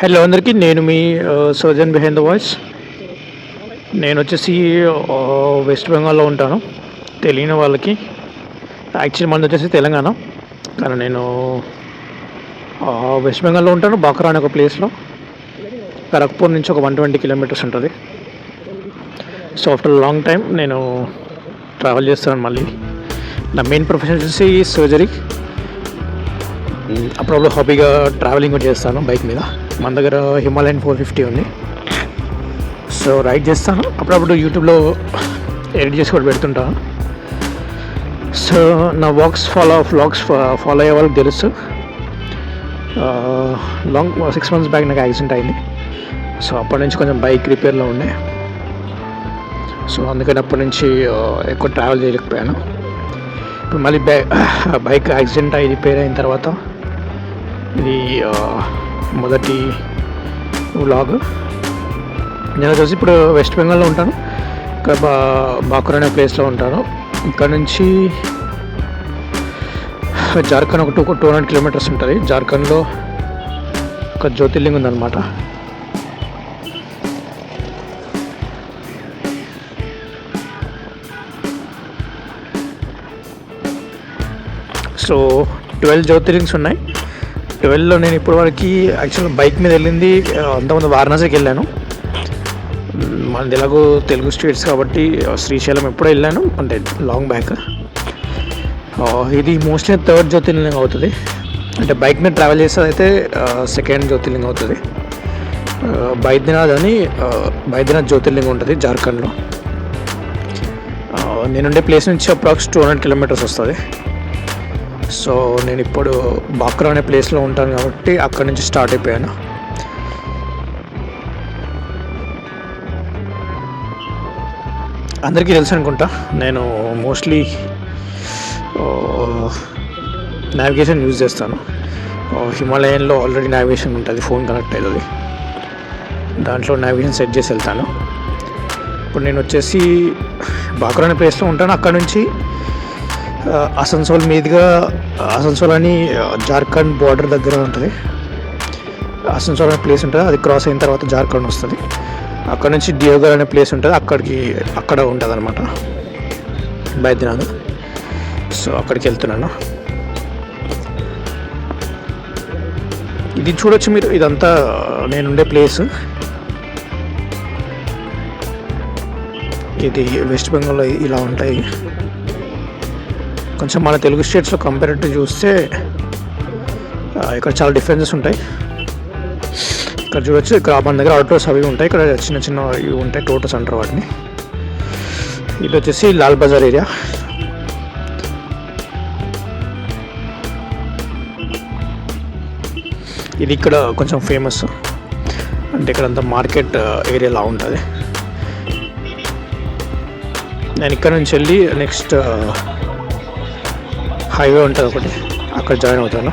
Hello అందరికీ, నేను మీ surgeon behind the voice. నేను వచ్చేసి వెస్ట్ బెంగాల్లో ఉంటాను. తెలియని వాళ్ళకి యాక్చువల్లీ మనది వచ్చేసి తెలంగాణ, కానీ నేను వెస్ట్ బెంగాల్లో ఉంటాను. బాక్రా అనే ఒక ప్లేస్లో, ఖరగ్పూర్ నుంచి ఒక 120 కిలోమీటర్స్ ఉంటుంది. సో ఆఫ్టర్ లాంగ్ టైం నేను ట్రావెల్ చేస్తాను. మళ్ళీ నా మెయిన్ ప్రొఫెషన్ వచ్చేసి సర్జరీ. అప్పుడప్పుడు హాబీగా ట్రావెలింగ్ కూడా చేస్తాను బైక్ మీద. మన దగ్గర హిమాలయన్ 450 ఉంది. సో రైడ్ చేస్తాను. అప్పుడప్పుడు యూట్యూబ్లో ఎడిట్ చేసి కూడా పెడుతుంటాను. సో నా వ్లాగ్స్ ఫాలో అయ్యే వాళ్ళకి తెలుసు. లాంగ్ 6 months బ్యాక్ నాకు యాక్సిడెంట్ అయింది. సో అప్పటి నుంచి కొంచెం బైక్ రిపేర్లో ఉండే. సో అందుకని అప్పటి నుంచి ఎక్కువ ట్రావెల్ చేయలేకపోయాను. ఇప్పుడు మళ్ళీ బైక్ యాక్సిడెంట్ అయ్యి రిపేర్ అయిన తర్వాత ఇది మొదటి వ్లాగ్. నేను వచ్చేసి ఇప్పుడు వెస్ట్ బెంగాల్లో ఉంటాను. ఇక్కడ బాకుర్ అనే ప్లేస్లో ఉంటాను. ఇక్కడ నుంచి జార్ఖండ్ ఒక 200 కిలోమీటర్స్ ఉంటుంది. జార్ఖండ్లో ఒక జ్యోతిర్లింగం ఉందన్నమాట. సో 12 జ్యోతిర్లింగ్స్ ఉన్నాయి. 12లో నేను ఇప్పటివరకు యాక్చువల్గా బైక్ మీద వెళ్ళింది అంతకుముందు వారణాసికి వెళ్ళాను. మనది ఎలాగో తెలుగు స్టేట్స్ కాబట్టి శ్రీశైలం ఎప్పుడో వెళ్ళాను, అంటే లాంగ్ బ్యాక్. ఇది మోస్ట్లీ 3rd జ్యోతిర్లింగం అవుతుంది. అంటే బైక్ మీద ట్రావెల్ చేసేది అయితే 2nd జ్యోతిర్లింగం అవుతుంది. బైద్యనాథ్ జ్యోతిర్లింగం ఉంటుంది జార్ఖండ్లో. నేనుండే ప్లేస్ నుంచి అప్రాక్స్ 200 కిలోమీటర్స్ వస్తుంది. సో నేను ఇప్పుడు బాక్రా అనే ప్లేస్లో ఉంటాను కాబట్టి అక్కడి నుంచి స్టార్ట్ అయిపోయాను. అందరికీ తెలుసు అనుకుంటా, నేను మోస్ట్లీ నావిగేషన్ యూజ్ చేస్తాను. హిమాలయన్లో ఆల్రెడీ నావిగేషన్ ఉంటుంది, ఫోన్ కనెక్ట్ అవుతుంది. దాంట్లో నావిగేషన్ సెట్ చేసి వెళ్తాను. ఇప్పుడు నేను వచ్చేసి బాక్రా అనే ప్లేస్లో ఉంటాను. అక్కడ నుంచి అసన్సోల్ మీదుగా, అసన్సోల్ అని జార్ఖండ్ బార్డర్ దగ్గర ఉంటుంది. అసన్సోల్ అనే ప్లేస్ ఉంటుంది, అది క్రాస్ అయిన తర్వాత జార్ఖండ్ వస్తుంది. అక్కడ నుంచి డియోగర్ అనే ప్లేస్ ఉంటుంది, అక్కడ ఉంటుంది అనమాట బైద్యనాథ్. సో అక్కడికి వెళ్తున్నాను. ఇది చూడొచ్చు మీరు, ఇదంతా నేనుండే ప్లేస్. ఇది వెస్ట్ బెంగాల్లో ఇలా ఉంటాయి. కొంచెం మన తెలుగు స్టేట్స్లో కంపేరేటివ్ చూస్తే ఇక్కడ చాలా డిఫరెన్సెస్ ఉంటాయి. ఇక్కడ చూడొచ్చు, ఇక్కడ మన దగ్గర ఆటోస్ అవి ఉంటాయి, ఇక్కడ చిన్న చిన్న ఇవి ఉంటాయి, టోటోస్ అంటారు వాటిని. ఇది వచ్చేసి లాల్ బజార్ ఏరియా. ఇది ఇక్కడ కొంచెం ఫేమస్, అంటే ఇక్కడ అంతా మార్కెట్ ఏరియాలా ఉంటుంది. నేను ఇక్కడ నుంచి వెళ్ళి నెక్స్ట్ హైవే ఉంటుంది ఒకటి, అక్కడ జాయిన్ అవుతాను.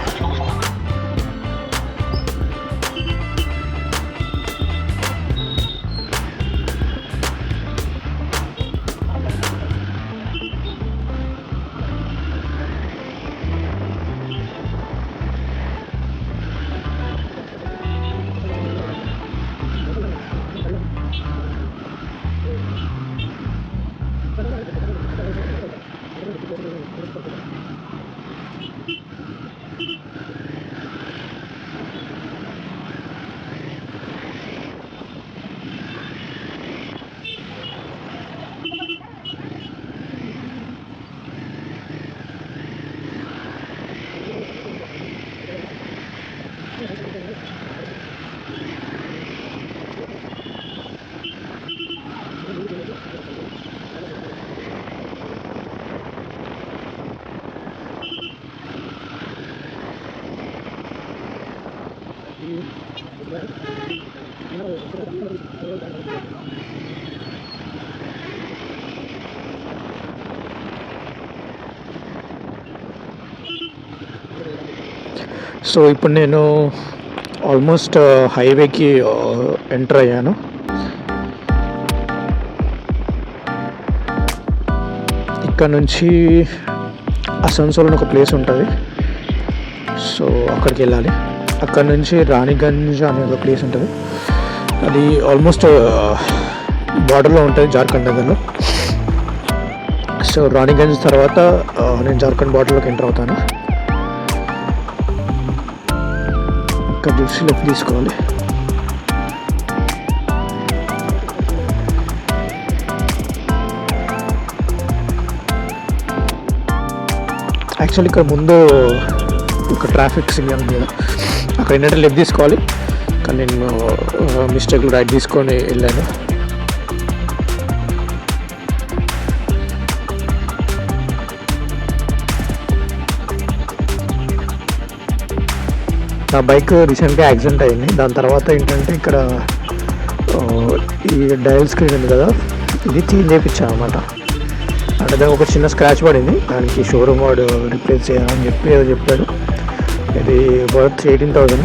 సో ఇప్పుడు నేను ఆల్మోస్ట్ హైవేకి ఎంటర్ అయ్యాను. ఇక్కడ నుంచి అసన్సోల్ అని ఒక ప్లేస్ ఉంటుంది. సో అక్కడికి వెళ్ళాలి. అక్కడ నుంచి రాణిగంజ్ అనే ఒక ప్లేస్ ఉంటుంది. అది ఆల్మోస్ట్ బార్డర్లో ఉంటుంది జార్ఖండ్ దగ్గరలో. సో రాణిగంజ్ తర్వాత నేను జార్ఖండ్ బార్డర్లోకి ఎంటర్ అవుతాను. ఇక్కడ చూసి లెఫ్ట్ తీసుకోవాలి. యాక్చువల్లీ ఇక్కడ ముందు ఒక ట్రాఫిక్ సిగ్నల్ మీద అక్కడ ఏంటంటే లెఫ్ట్ తీసుకోవాలి, కానీ నేను మిస్టేక్లో రైట్ తీసుకొని వెళ్ళాను. నా బైక్ రీసెంట్గా యాక్సిడెంట్ అయింది. దాని తర్వాత ఏంటంటే ఇక్కడ ఈ డయల్ స్క్రీన్ ఉంది కదా, ఇది చేంజ్ చేయించాను అనమాట. అంటే దానికి ఒక చిన్న స్క్రాచ్ పడింది, దానికి షోరూమ్ వాడు రిప్లేస్ చేయాలని చెప్పి ఏదో చెప్పాడు. ఇది వర్త్ 18,000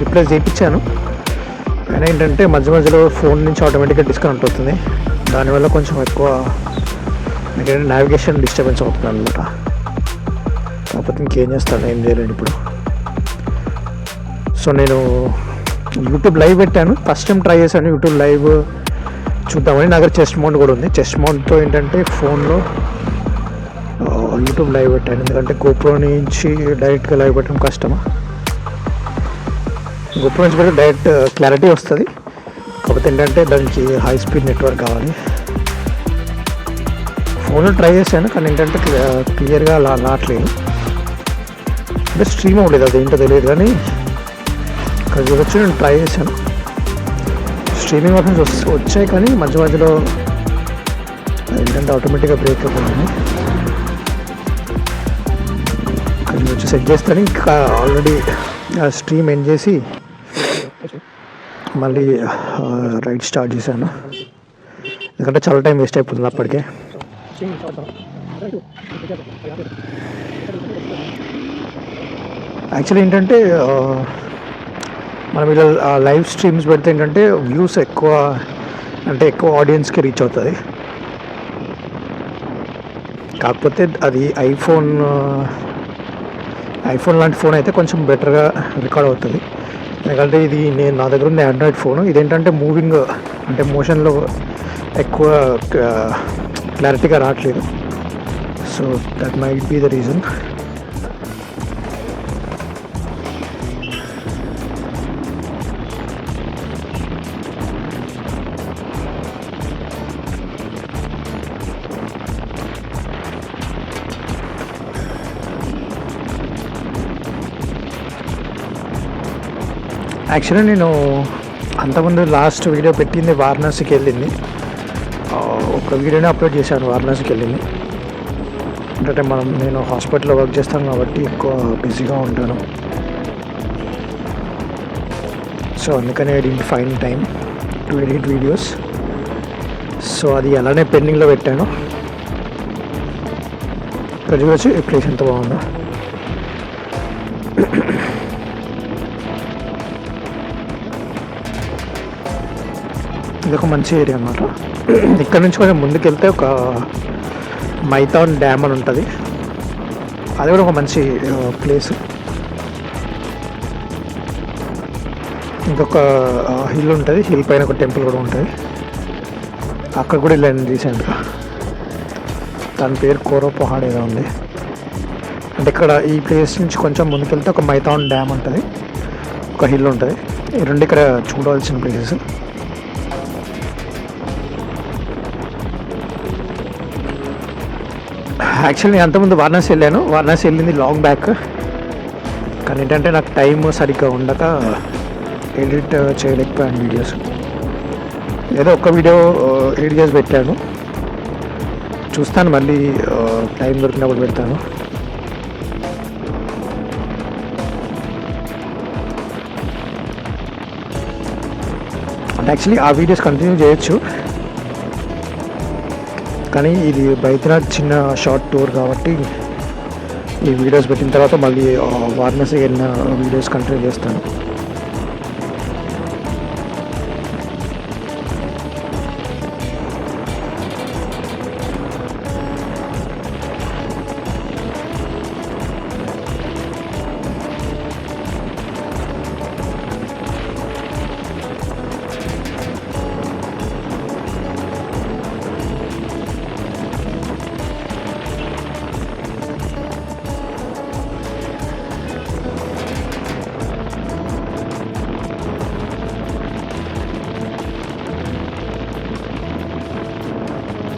రిప్లేస్ చేయించాను. అయినా ఏంటంటే మధ్య మధ్యలో ఫోన్ నుంచి ఆటోమేటిక్గా డిస్కనెక్ట్ అవుతుంది. దానివల్ల కొంచెం ఎక్కువ ఏంటంటే నావిగేషన్ డిస్టర్బెన్స్ అవుతుంది అనమాట. కాకపోతే ఇంకేం చేస్తాను, ఏం చేయలేను ఇప్పుడు. సో నేను యూట్యూబ్ లైవ్ పెట్టాను, ఫస్ట్ టైం ట్రై చేశాను యూట్యూబ్ లైవ్ చూద్దామని. నా దగ్గర చెస్ట్ మౌంట్ కూడా ఉంది. చెస్ట్ మౌంట్తో ఏంటంటే ఫోన్లో యూట్యూబ్ లైవ్ పెట్టాను, ఎందుకంటే గోప్రో నుంచి డైరెక్ట్గా లైవ్ పెట్టడం కష్టమా. గోప్రో నుంచి పెడితే డైరెక్ట్ క్లారిటీ వస్తుంది, కాకపోతే ఏంటంటే దానికి హై స్పీడ్ నెట్వర్క్ కావాలి. ఫోన్లో ట్రై చేశాను, కానీ ఏంటంటే క్లియర్గా అలా రావట్లేదు. అంటే స్ట్రీమ్ అవ్వలేదు, అదేంటో తెలియదు. కానీ ఇక్కడ చూడొచ్చు, నేను ట్రై చేశాను. స్ట్రీమింగ్ ఆప్షన్స్ వచ్చాయి, కానీ మధ్య మధ్యలో ఏంటంటే ఆటోమేటిక్గా బ్రేక్ అయిపోయింది. అది వచ్చి సెట్ చేస్తాను. ఇంకా ఆల్రెడీ స్ట్రీమ్ ఎండ్ చేసి మళ్ళీ రైడ్ స్టార్ట్ చేశాను, ఎందుకంటే చాలా టైం వేస్ట్ అయిపోతుంది అప్పటికే. యాక్చువల్లీ ఏంటంటే మనం ఇలా లైవ్ స్ట్రీమ్స్ పెడితే ఏంటంటే వ్యూస్ ఎక్కువ, అంటే ఎక్కువ ఆడియన్స్కి రీచ్ అవుతుంది. కాకపోతే అది ఐఫోన్ లాంటి ఫోన్ అయితే కొంచెం బెటర్గా రికార్డ్ అవుతుంది. ఎందుకంటే ఇది నా దగ్గర ఉంది ఆండ్రాయిడ్ ఫోను. ఇదేంటంటే మూవింగ్, అంటే మోషన్లో ఎక్కువ క్లారిటీగా రావట్లేదు. So that might be the reason. Actually నేను అంతకుముందు లాస్ట్ వీడియో పెట్టింది వారణాసికి వెళ్ళింది. ఒక వీడియోనే అప్లోడ్ చేశాను వారణాసికి వెళ్ళింది. అంటే నేను హాస్పిటల్లో వర్క్ చేస్తాను కాబట్టి ఎక్కువ బిజీగా ఉంటాను. సో అందుకని I didn't find time to edit videos. So అది అలానే పెండింగ్లో పెట్టాను. ఇక్కడ చూడొచ్చు ఈ ప్లేస్ ఎంత బాగుందో. ఇది ఒక మంచి ఏరియా అన్నమాట. ఇక్కడ నుంచి కొంచెం ముందుకు వెళ్తే ఒక మైథాన్ డ్యామ్ అని ఉంటుంది, అది కూడా ఒక మంచి ప్లేస్. ఇంకొక హిల్ ఉంటుంది, హిల్ పైన ఒక టెంపుల్ కూడా ఉంటుంది. అక్కడ కూడా వెళ్ళాను రీసెంట్గా, దాని పేరు కోరో పహాడ్ ఏదో ఉంది. అంటే ఇక్కడ ఈ ప్లేస్ నుంచి కొంచెం ముందుకెళ్తే ఒక మైథాన్ డ్యామ్ ఉంటుంది, ఒక హిల్ ఉంటుంది. ఈ రెండు ఇక్కడ చూడవలసిన ప్లేసెస్. యాక్చువల్లీ నేను అంతకుముందు వారణాసి వెళ్ళాను. వారణాసి వెళ్ళింది లాంగ్ బ్యాక్, కానీ ఏంటంటే నాకు టైం సరిగ్గా ఉండక ఎడిట్ చేయలేకపోయాను వీడియోస్. ఏదో ఒక్క వీడియో ఎడిట్ చేసి పెట్టాను, చూస్తాను మళ్ళీ టైం దొరికినప్పుడు పెడతాను. అంటే యాక్చువల్లీ ఆ వీడియోస్ కంటిన్యూ చేయొచ్చు, కానీ ఇది బైద్యనాథ్ చిన్న షార్ట్ టూర్ కాబట్టి ఈ వీడియోస్ పెట్టిన తర్వాత మళ్ళీ వారణాసి వెళ్ళిన వీడియోస్ కంటిన్యూ చేస్తాను.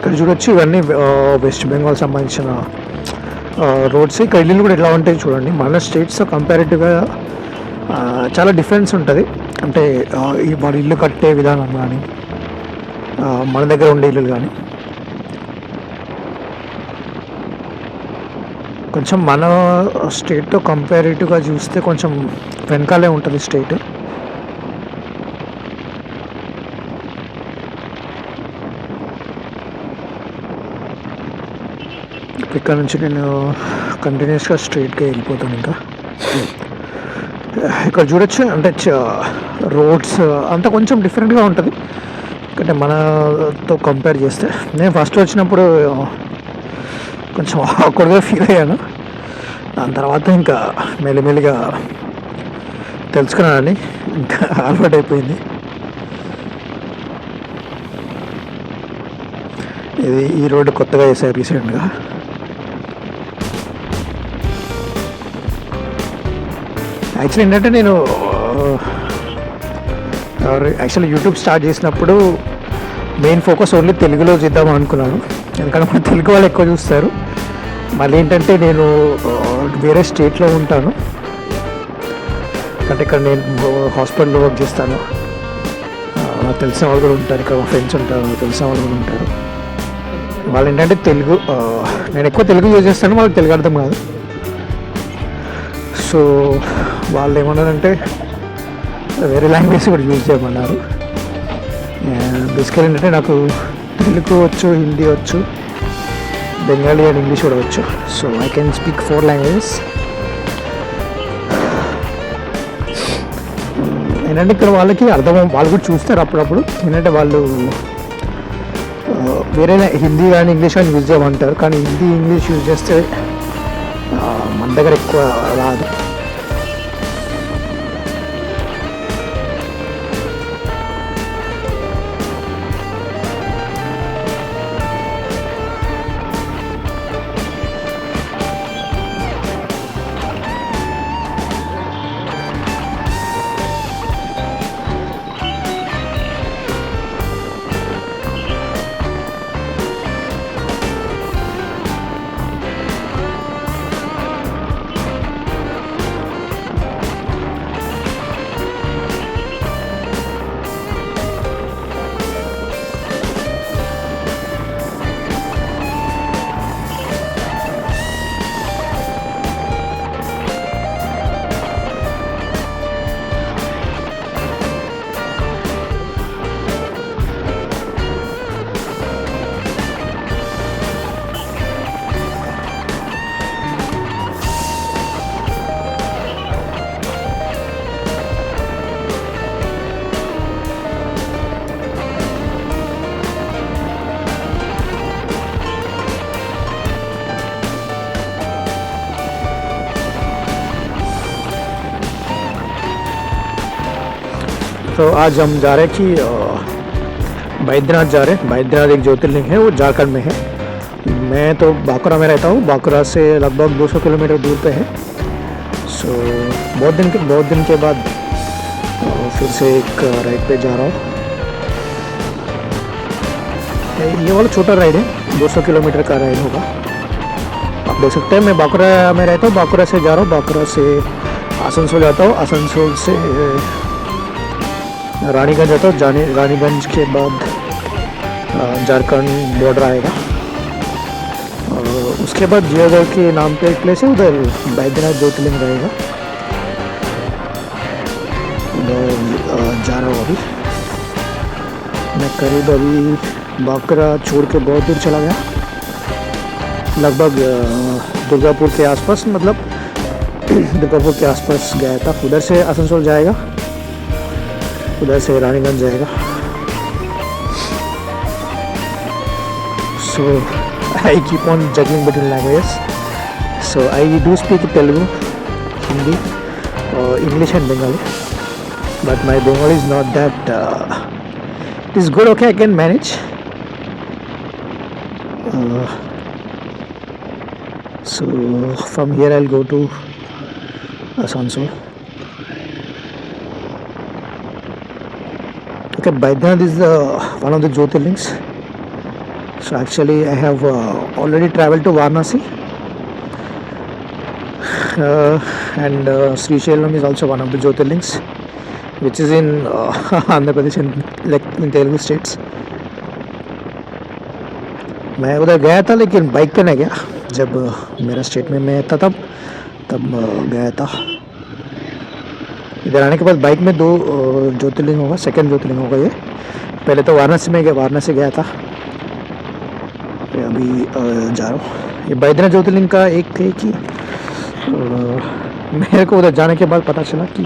ఇక్కడ చూడొచ్చు ఇవన్నీ వెస్ట్ బెంగాల్ సంబంధించిన రోడ్స్. ఇక్కడ ఇల్లు కూడా ఎట్లా ఉంటాయి చూడండి. మన స్టేట్స్తో కంపారిటివ్గా చాలా డిఫరెన్స్ ఉంటుంది. అంటే ఈ వాడు ఇల్లు కట్టే విధానం కానీ మన దగ్గర ఉండే ఇల్లులు కానీ కొంచెం మన స్టేట్తో కంపారిటివ్గా చూస్తే కొంచెం వెనకాలే ఉంటుంది స్టేట్. ఇక్కడ నుంచి నేను కంటిన్యూస్గా స్ట్రైట్గా వెళ్ళిపోతాను. ఇంకా ఇక్కడ చూడొచ్చు అంటే రోడ్స్ అంతా కొంచెం డిఫరెంట్గా ఉంటుంది అంటే మనతో కంపేర్ చేస్తే. నేను ఫస్ట్ వచ్చినప్పుడు కొంచెం ఆక్వర్డ్గా ఫీల్ అయ్యాను. దాని తర్వాత ఇంకా మెల్లిమెల్లిగా తెలుసుకున్నానని ఇంకా అలవాటు అయిపోయింది. ఇది ఈ రోడ్డు కొత్తగా వేసారు రీసెంట్గా. యాక్చువల్లీ ఏంటంటే నేను యాక్చువల్లీ యూట్యూబ్ స్టార్ట్ చేసినప్పుడు మెయిన్ ఫోకస్ ఓన్లీ తెలుగులో చేద్దాం అనుకున్నాను. ఎందుకంటే మన తెలుగు వాళ్ళు ఎక్కువ చూస్తారు. మళ్ళీ ఏంటంటే నేను వేరే స్టేట్లో ఉంటాను. అంటే ఇక్కడ నేను హాస్పిటల్లో వర్క్ చేస్తాను. నాకు తెలిసిన వాళ్ళు కూడా ఉంటారు. ఇక్కడ మా ఫ్రెండ్స్ ఉంటారు, తెలిసిన వాళ్ళు కూడా ఉంటారు. వాళ్ళు ఏంటంటే తెలుగు, నేను ఎక్కువ తెలుగు యూజ్ చేస్తాను, వాళ్ళకి తెలుగు అర్థం కాదు. సో వాళ్ళు ఏమన్నారంటే వేరే లాంగ్వేజ్ కూడా యూజ్ చేయమన్నారు. బేసికల్ ఏంటంటే నాకు తెలుగు వచ్చు, హిందీ వచ్చు, బెంగాలీ అండ్ ఇంగ్లీష్ కూడా వచ్చు. So I can speak 4 languages. ఏంటంటే ఇక్కడ వాళ్ళకి అర్థం, వాళ్ళు కూడా చూస్తారు అప్పుడప్పుడు. ఏంటంటే వాళ్ళు వేరే హిందీ కానీ ఇంగ్లీష్ కానీ యూజ్ చేయమంటారు. కానీ హిందీ ఇంగ్లీష్ యూజ్ చేస్తే మన దగ్గర ఎక్కువ రాదు. तो आज हम जा रहे हैं कि बैद्यनाथ जा रहे हैं। बैद्यनाथ एक ज्योतिर्लिंग है, वो झारखंड में है। मैं तो बांकुरा में रहता हूँ। बांकुरा से लगभग 200 किलोमीटर दूर पे है। सो बहुत दिन के बाद फिर से एक राइड पे जा रहा हूँ। ये वाला छोटा राइड है, 200 किलोमीटर का राइड होगा। आप देख सकते हैं मैं बांकुरा में रहता हूँ। बांकुरा से जा रहा हूँ, बांकुरा से आसनसोल जाता हूँ, आसनसोल से रानीगंज आता हूँ, रानीगंज के बाद झारखंड बॉर्डर आएगा। और उसके बाद जियागढ़ के नाम पे एक प्लेस है, उधर बैद्यनाथ ज्योतिर्लिंग रहेगा। उधर जा रहा हूँ अभी मैं। करीब अभी बांकुरा छोड़ के बहुत दूर चला गया, लगभग दुर्गापुर के आसपास, मतलब दुर्गापुर के आसपास गया था। उधर से आसनसोल जाएगा, उधर से रानीगंज जाएगा। So I keep on juggling between languages. So I do speak Telugu, Hindi, English and Bengali. But my Bengali is not that. It is good. Okay, I can manage. So from here I'll go to Asansol. Okay, Baidyanath is one of the Jyotirlings. So actually, I have already traveled to Varanasi, and Srisailam is also one of the Jyotirlings, which is in Andhra Pradesh, in Telugu states. मैं उधर गया था लेकिन bike पे नहीं गया. जब मेरा स्टेट में मैं था तब गया था. इधर आने के बाद बाइक में 2 ज्योतिर्लिंग होगा, सेकंड ज्योतिर्लिंग होगा ये. पहले तो वाराणसी में गया, वाराणसी गया था. अभी जा रहा हूँ. ये बैद्यनाथ ज्योतिर्लिंग का एक थे कि मेरे को उधर जाने के बाद पता चला कि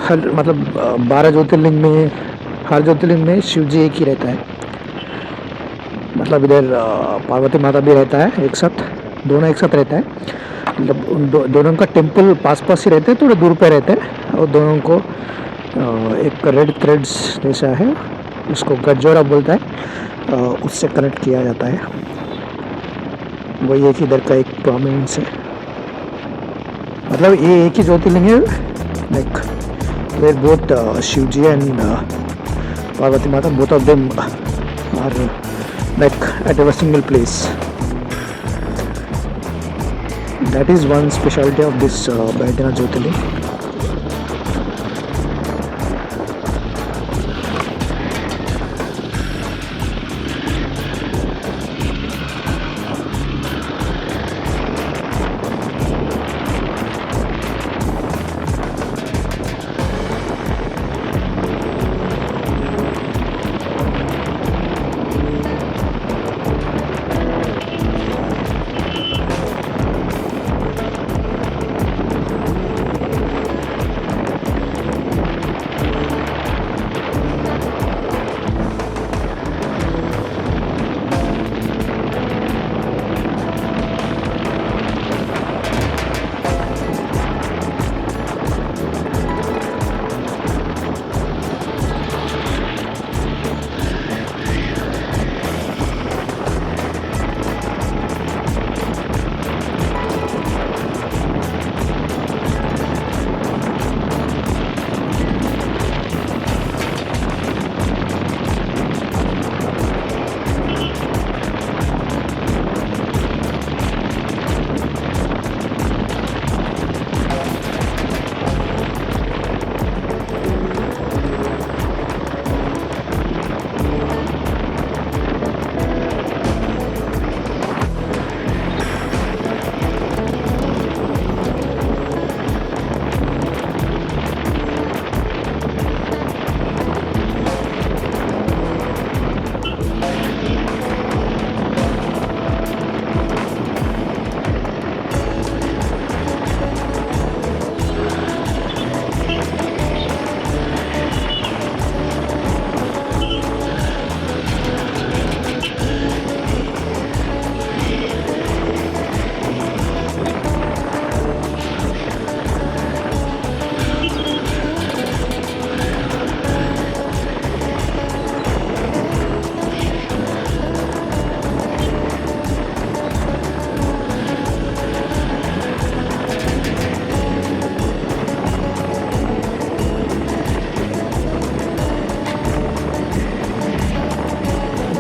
हर मतलब 12 ज्योतिर्लिंग में हर ज्योतिर्लिंग में शिव जी एक ही रहता है. मतलब इधर पार्वती माता भी रहता है एक साथ, दोनों एक साथ रहता है. मतलब उन दोनों का टेम्पल पास पास ही रहते हैं, थोड़े दूर पे रहते हैं. और दोनों को एक रेड थ्रेड्स जैसा है, उसको गज्जोरा बोलता है, उससे कनेक्ट किया जाता है. वही एक इधर का एक प्रोमिनेंस है. मतलब ये एक ही ज्योतिर्लिंग है, like where both Shiv ji and Parvati माता, both of them are like at a single place. That is one specialty of this Baidyanath Jyotirling.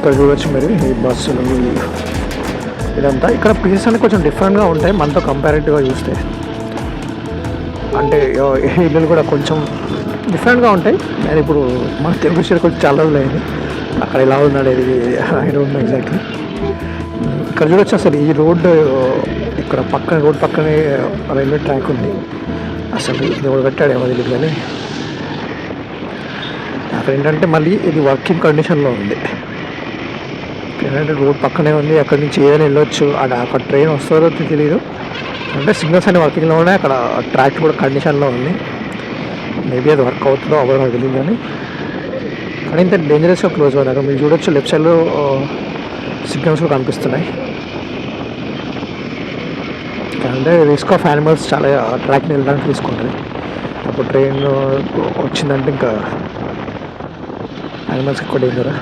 ఇక్కడ చూడొచ్చు మీరు ఈ బస్సులు ఇదంతా. ఇక్కడ ప్లేసెస్ అనేవి కొంచెం డిఫరెంట్గా ఉంటాయి మనతో కంపారిటివ్గా చూస్తే. అంటే ఇల్లులు కూడా కొంచెం డిఫరెంట్గా ఉంటాయి. నేను ఇప్పుడు మన తెలుగు స్టేట్ కొంచెం చాలా రోజులు అయింది, అక్కడ ఎలా ఉన్నాడు ఇది ఐ డోంట్ నో ఎగ్జాక్ట్లీ. ఇక్కడ చూడొచ్చు అసలు ఈ రోడ్డు ఇక్కడ పక్కన రోడ్ పక్కనే రైల్వే ట్రాక్ ఉంది. అసలు ఇది కూడా పెట్టాడేమో తెలియదు కానీ అక్కడ ఏంటంటే మళ్ళీ ఇది వర్కింగ్ కండిషన్లో ఉంది. ఏంటంటే రోడ్ పక్కనే ఉంది, అక్కడి నుంచి ఏదైనా వెళ్ళొచ్చు. అక్కడ ట్రైన్ వస్తుందో తెలియదు. అంటే సిగ్నల్స్ అన్ని వర్కింగ్లో ఉన్నాయి, అక్కడ ట్రాక్ కూడా కండిషన్లో ఉంది. మేబీ అది వర్క్ అవుతుందో అవ్వదో నాకు తెలియదు కానీ ఇంత డేంజరస్గా క్లోజ్ అవుతుంది. అక్కడ మీరు చూడొచ్చు లెఫ్ట్ సైడ్లో సిగ్నల్స్ కూడా కనిపిస్తున్నాయి. అంటే రిస్క్ ఆఫ్ యానిమల్స్ చాలా ట్రాక్ని వెళ్ళడానికి తీసుకుంటుంది. అప్పుడు ట్రైన్ వచ్చిందంటే ఇంకా యానిమల్స్ ఎక్కువ డేంజర్.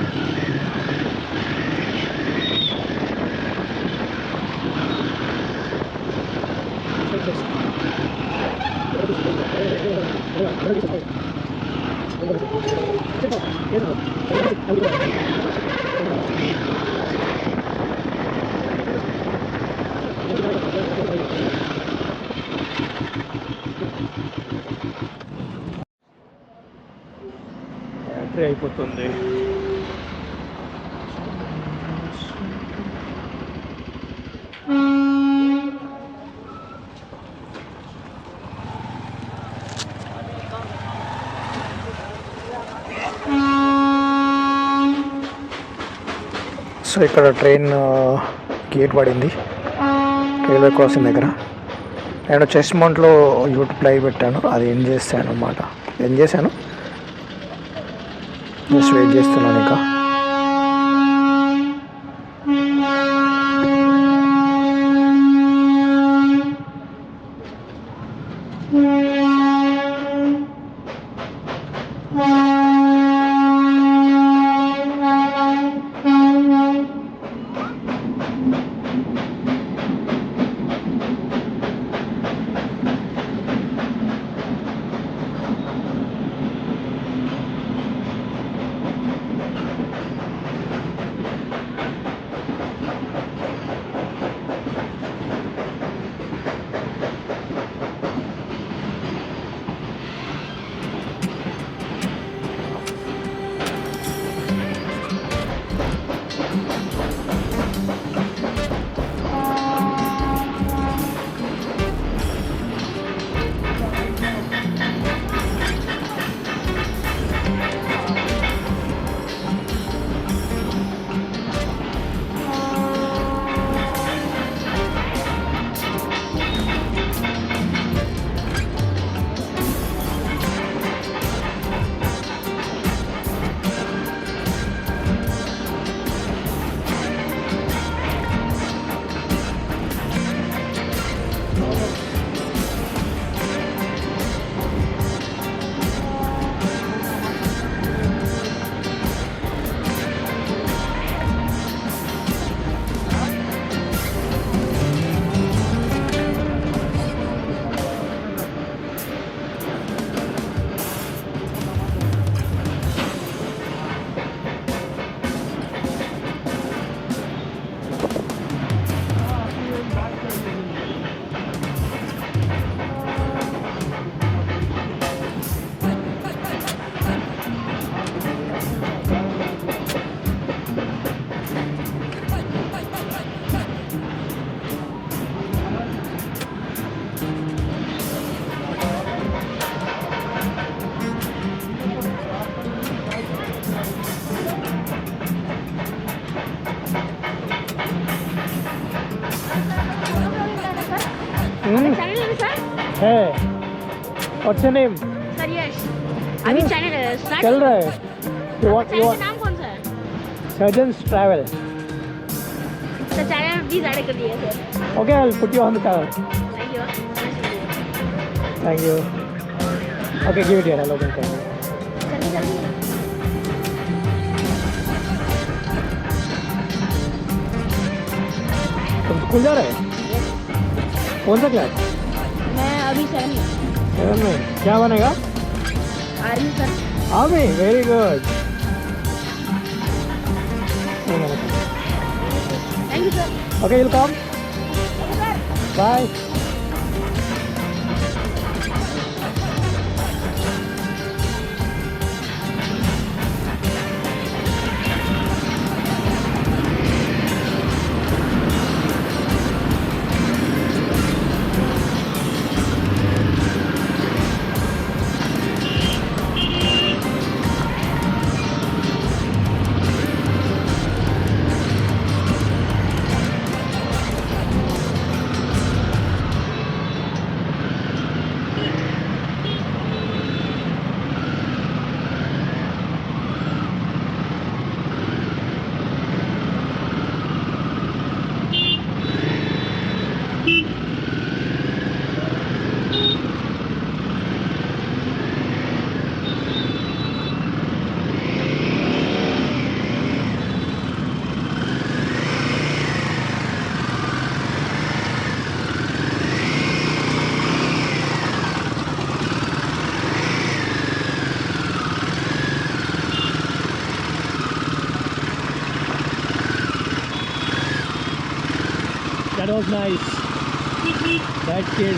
అయిపోతుంది. సో ఇక్కడ ట్రైన్ గేట్ పడింది రైల్వే క్రాసింగ్ దగ్గర. నేను చెస్ట్ మౌంట్లో యూట్యూబ్ లైవ్ పెట్టాను, అది ఎండ్ చేశాను అన్నమాట. ఎండ్ చేశాను, జస్ట్ వెయిట్ చేస్తున్నాను ఇంకా. Hey, what's your name? Sir Yash अभी चैनल स्टार्ट चल रहा है. You चैनल का want नाम कौन सा है? Surgeons Travel. Sir channel please add कर दिया sir. Okay, I'll put you on the channel. Thank you. Thank you. Okay, give it here. Hello, thank you. जल्दी जल्दी. तुम स्कूल जा रहे हो? कौन सा क्लास? मैं अभी 7 में. क्या बनेगा? Army sir. Army. Very good. Thank you sir. Okay, you'll come. Bye. That was nice. That kid,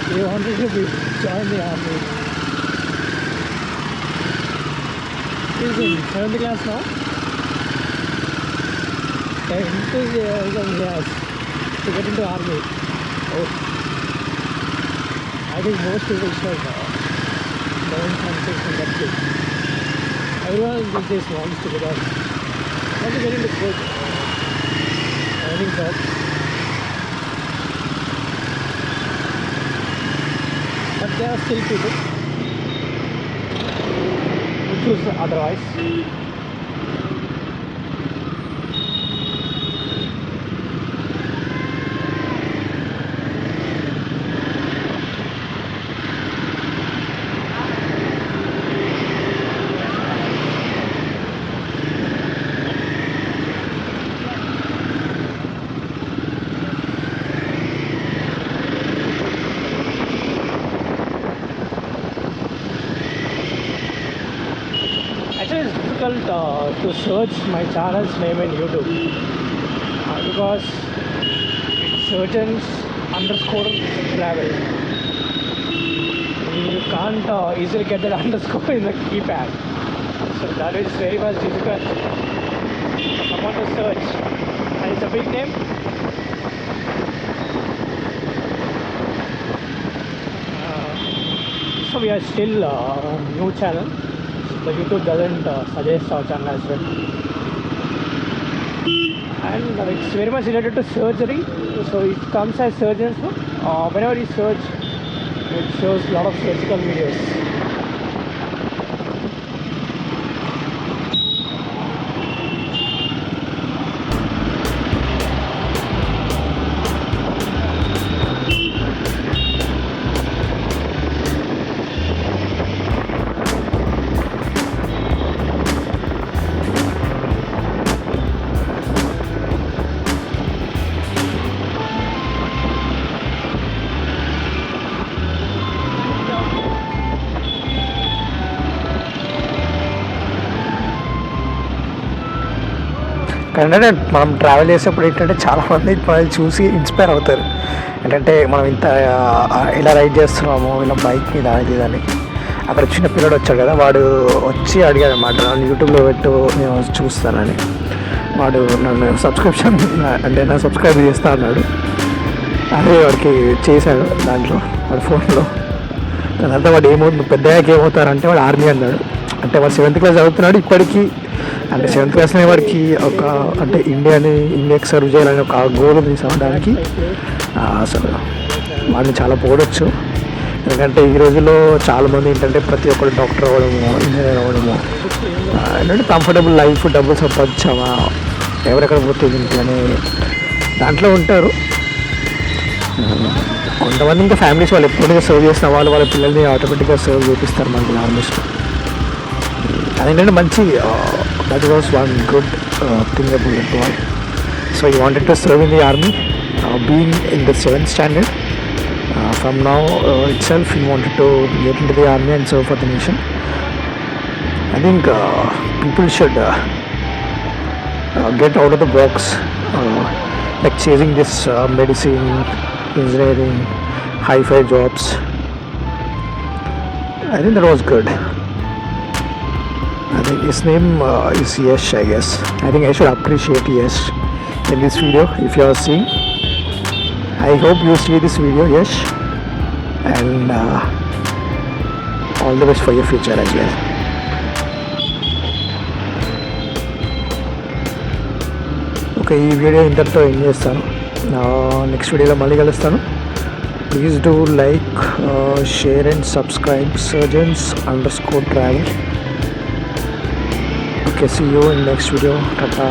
he wanted to join the army. He's in 7th class now. The enthusiasm he has to get into army. Oh, I think most people should learn something from that kid. Everyone these days wants to get into good earning jobs. But there are still people who choose otherwise. Actually, it's difficult to search my channel's name in YouTube because it's surgeons_travel. You can't easily get that underscore in the keypad, so that is very much difficult for someone to search. And it's a big name. So we are still new channel. The YouTube doesn't suggest our channel as well, and it's very much related to surgery, so it comes as surgeons. Whenever you search, it shows a lot of surgical videos. ఏంటంటే మనం travel చేసేప్పుడు ఏంటంటే చాలామంది మనల్ని చూసి inspire అవుతారు. ఏంటంటే మనం ఇంత ఇలా రైడ్ చేస్తున్నాము, ఇలా బైక్ మీద అది ఇదని. అక్కడ చిన్న పిల్లడు వచ్చాడు కదా, వాడు వచ్చి అడిగాడు అన్నమాట, నన్ను యూట్యూబ్లో పెట్టు, నేను చూస్తానని. వాడు నన్ను సబ్స్క్రైబ్ చేస్తా అన్నాడు. అదే వాడికి చేశాడు దాంట్లో, వాడి ఫోన్లో. దాంతో వాడు ఏమవుతుంది, పెద్దయ్యాక ఏమవుతారంటే వాడు ఆర్మీ అన్నాడు. అంటే వాడు 7th క్లాస్ చదువుతున్నాడు ఇప్పటికీ. అంటే 7th క్లాస్లో వాడికి ఒక అంటే ఇండియాకి సర్వ్ చేయాలని ఒక గోల్ ఉంది దానికి. అసలు వాడిని చాలా పొగడొచ్చు. ఎందుకంటే ఈ రోజుల్లో చాలామంది ఏంటంటే ప్రతి ఒక్కరు డాక్టర్ అవ్వడము, ఇంజనీర్ అవ్వడము, ఏంటంటే కంఫర్టబుల్ లైఫ్, డబ్బులు సంపాదించామా, ఎవరెక్కడ పోతే ఏంటి అని దాంట్లో ఉంటారు. కొంతమంది ఇంకా ఫ్యామిలీస్ వాళ్ళు ఎప్పుడైనా సర్వ్ చేసిన వాళ్ళు వాళ్ళ పిల్లల్ని ఆటోమేటిక్గా సర్వ్ చేపిస్తారు మనకి ఆల్మోస్ట్. అదేంటంటే మంచి that was one good thing about it all. So he wanted to serve in the army, being in the 7th standard. From now itself he wanted to get into the army and serve for the nation. I think people should get out of the box, like chasing this medicine, engineering, high-fi jobs. I think that was good. I think his name is Yash, I guess. I think I should appreciate Yash in this video if you are seeing. I hope you see this video, Yash, and all the best for your future as well. Okay, ఈ video ఇంతటితో end చేస్తాను. Next వీడియోలో మళ్ళీ కలుస్తాను. Please do like, share and subscribe surgeons_travel. Okay, see you in next video. Tata.